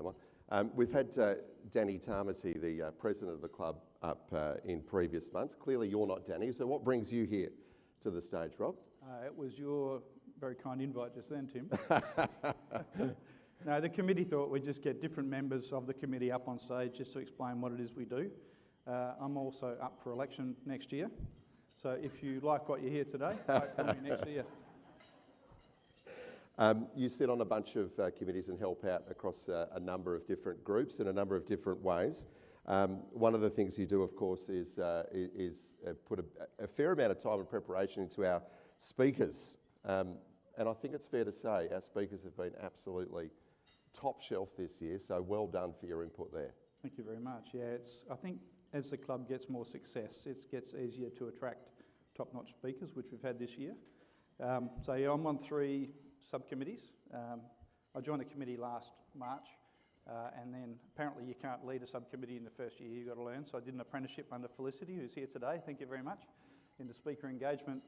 Emma. We've had Danny Tarmity, the president of the club, up in previous months. Clearly you're not Danny, so what brings you here to the stage, Rob? It was your very kind invite just then, Tim. No, the committee thought we'd just get different members of the committee up on stage just to explain what it is we do. I'm also up for election next year, so if you like what you hear today, vote for me next year. You sit on a bunch of committees and help out across a number of different groups in a number of different ways. One of the things you do, of course, is put a fair amount of time and preparation into our speakers. And I think it's fair to say our speakers have been absolutely top shelf this year, so well done for your input there. Thank you very much. Yeah, I think as the club gets more success, it gets easier to attract top-notch speakers, which we've had this year. So yeah, I'm on 3 subcommittees. I joined the committee last March, and then apparently you can't lead a subcommittee in the first year, you've got to learn. So I did an apprenticeship under Felicity, who's here today, thank you very much, in the speaker engagement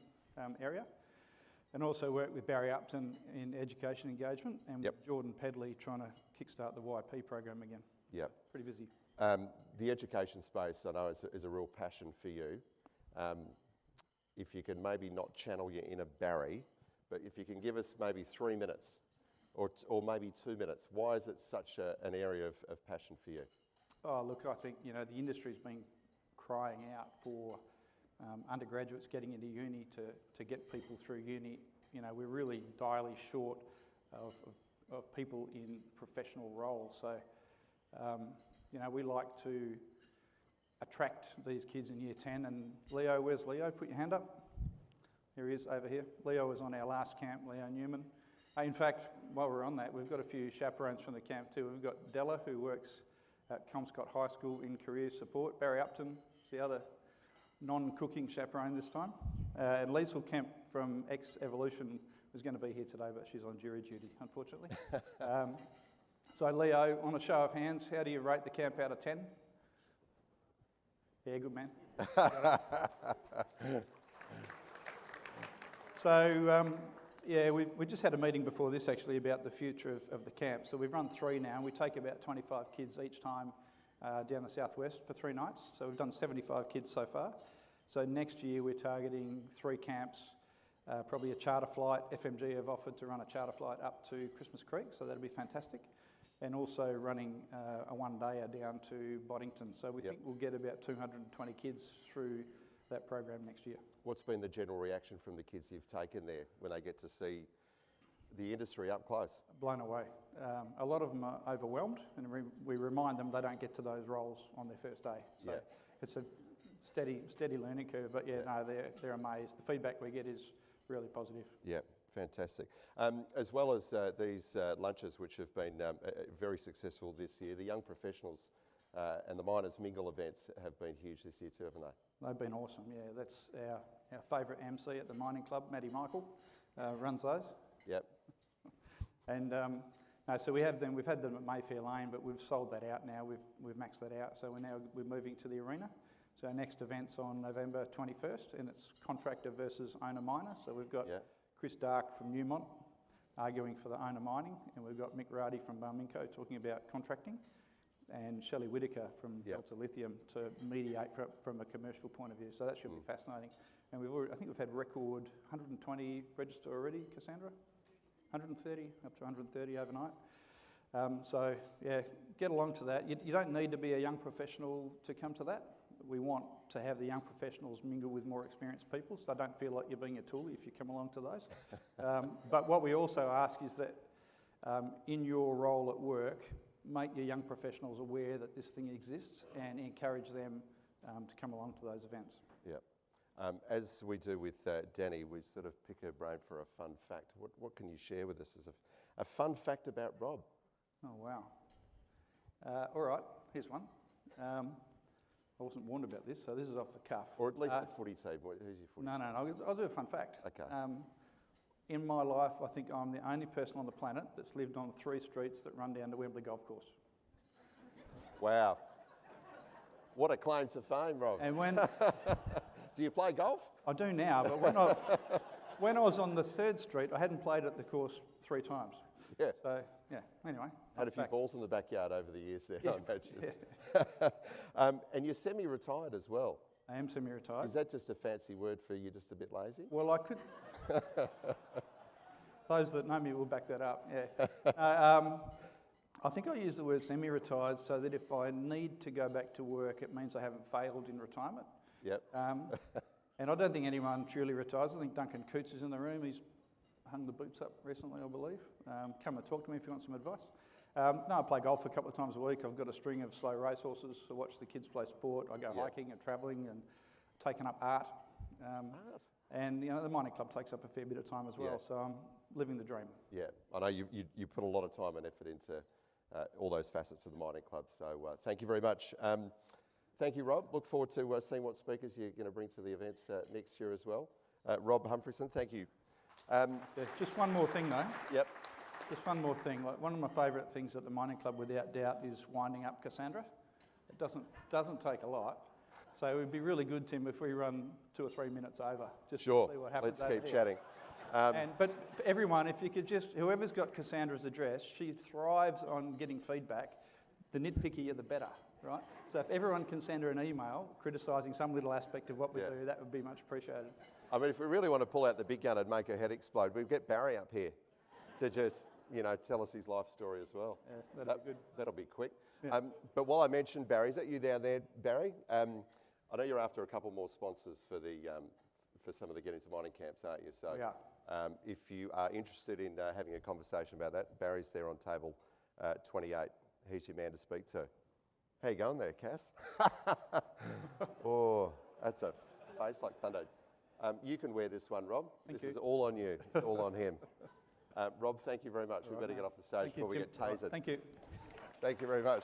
area. And also worked with Barry Upton in education engagement, and with Jordan Pedley trying to kickstart the YP program again. Yep. Pretty busy. The education space, I know, is a real passion for you. If you can maybe not channel your inner Barry, but if you can give us maybe 3 minutes or maybe 2 minutes, why is it such an area of passion for you? Oh, look, I think, the industry's been crying out for undergraduates getting into uni to get people through uni. We're really direly short of people in professional roles. So, we like to attract these kids in year 10. And Leo, where's Leo? Put your hand up. Here he is over here. Leo was on our last camp, Leo Newman. In fact, while we're on that, we've got a few chaperones from the camp too. We've got Della, who works at Comscott High School in career support. Barry Upton is the other non-cooking chaperone this time. And Liesl Kemp from Evolution was going to be here today, but she's on jury duty, unfortunately. So Leo, on a show of hands, how do you rate the camp out of 10? Yeah, good man. So, we just had a meeting before this actually about the future of the camp. So we've run 3 now, and we take about 25 kids each time down the southwest for 3 nights. So we've done 75 kids so far. So next year we're targeting 3 camps, probably a charter flight. FMG have offered to run a charter flight up to Christmas Creek, so that'll be fantastic. And also running a one-dayer down to Boddington. So we think we'll get about 220 kids through that program next year. What's been the general reaction from the kids you've taken there when they get to see the industry up close? Blown away. A lot of them are overwhelmed, and we remind them they don't get to those roles on their first day. So it's a steady learning curve, but they're amazed. The feedback we get is really positive. Yeah, fantastic. As well as these lunches, which have been very successful this year, the young professionals and the miners mingle events have been huge this year too, haven't they? They've been awesome, yeah. That's our favourite MC at the mining club, Matty Michael, runs those. Yep. And so we have them. We've had them at Mayfair Lane, but we've sold that out now. We've maxed that out. So we're moving to the arena. So our next event's on November 21st, and it's contractor versus owner miner. So we've got Chris Dark from Newmont arguing for the owner mining, and we've got Mick Rowdy from Barminco talking about contracting, and Shelley Whitaker from Delta Lithium to mediate from a commercial point of view. So that should be fascinating. And I think we've had record 120 register already, Cassandra? 130, up to 130 overnight. So yeah, get along to that. You don't need to be a young professional to come to that. We want to have the young professionals mingle with more experienced people, so don't feel like you're being a toolie if you come along to those. But what we also ask is that in your role at work, make your young professionals aware that this thing exists and encourage them to come along to those events. Yeah. As we do with Danny, we sort of pick her brain for a fun fact. What can you share with us as a fun fact about Rob? Oh, wow. All right, here's one. I wasn't warned about this, so this is off the cuff. Or at least the footy team. Who's your footy team? No, I'll do a fun fact. Okay. In my life, I think I'm the only person on the planet that's lived on 3 streets that run down to Wembley Golf Course. Wow. What a claim to fame, Rob. And when... Do you play golf? I do now, but when I was on the 3rd street, I hadn't played at the course 3 times. Yeah. So, Yeah, anyway. Had a few fact. balls in the backyard over the years there, Yeah, I imagine. And you're semi-retired as well. I am semi-retired. Is that just a fancy word for you're just a bit lazy? Well, I could... Those that know me will back that up, yeah. I think I use the word semi-retired so that if I need to go back to work, it means I haven't failed in retirement. Yep. And I don't think anyone truly retires. I think Duncan Coots is in the room. He's hung the boots up recently, I believe. Come and talk to me if you want some advice. No, I play golf a couple of times a week. I've got a string of slow racehorses. I watch the kids play sport. I go hiking and travelling and taking up art. And, you know, the mining club takes up a fair bit of time as well. So I'm living the dream. Yeah, I know you put a lot of time and effort into all those facets of the mining club. So thank you very much. Thank you, Rob. Look forward to seeing what speakers you're going to bring to the events next year as well. Rob Humphryson, thank you. Just one more thing, though. Yep. Just one more thing. Like, one of my favourite things at the mining club, without doubt, is winding up Cassandra. It doesn't take a lot. So it would be really good, Tim, if we run 2 or 3 minutes over, just to see what happens. Let's keep chatting. But for everyone, if you could just, whoever's got Cassandra's address, she thrives on getting feedback. The nitpickier, the better, right? So if everyone can send her an email criticising some little aspect of what we do, that would be much appreciated. I mean, if we really want to pull out the big gun and make her head explode, we'd get Barry up here to just, you know, tell us his life story as well. Yeah, that'll be good. That'll be quick. Yeah. But while I mentioned Barry, is that you down there, Barry? I know you're after a couple more sponsors for the for some of the Get Into Mining camps, aren't you? So if you are interested in having a conversation about that, Barry's there on table 28. He's your man to speak to. How you going there, Cass? Oh, that's a face like thunder. You can wear this one, Rob. This is all on you. It's all on him. Rob, thank you very much. We better get off the stage before we get tasered. Thank you. Thank you very much.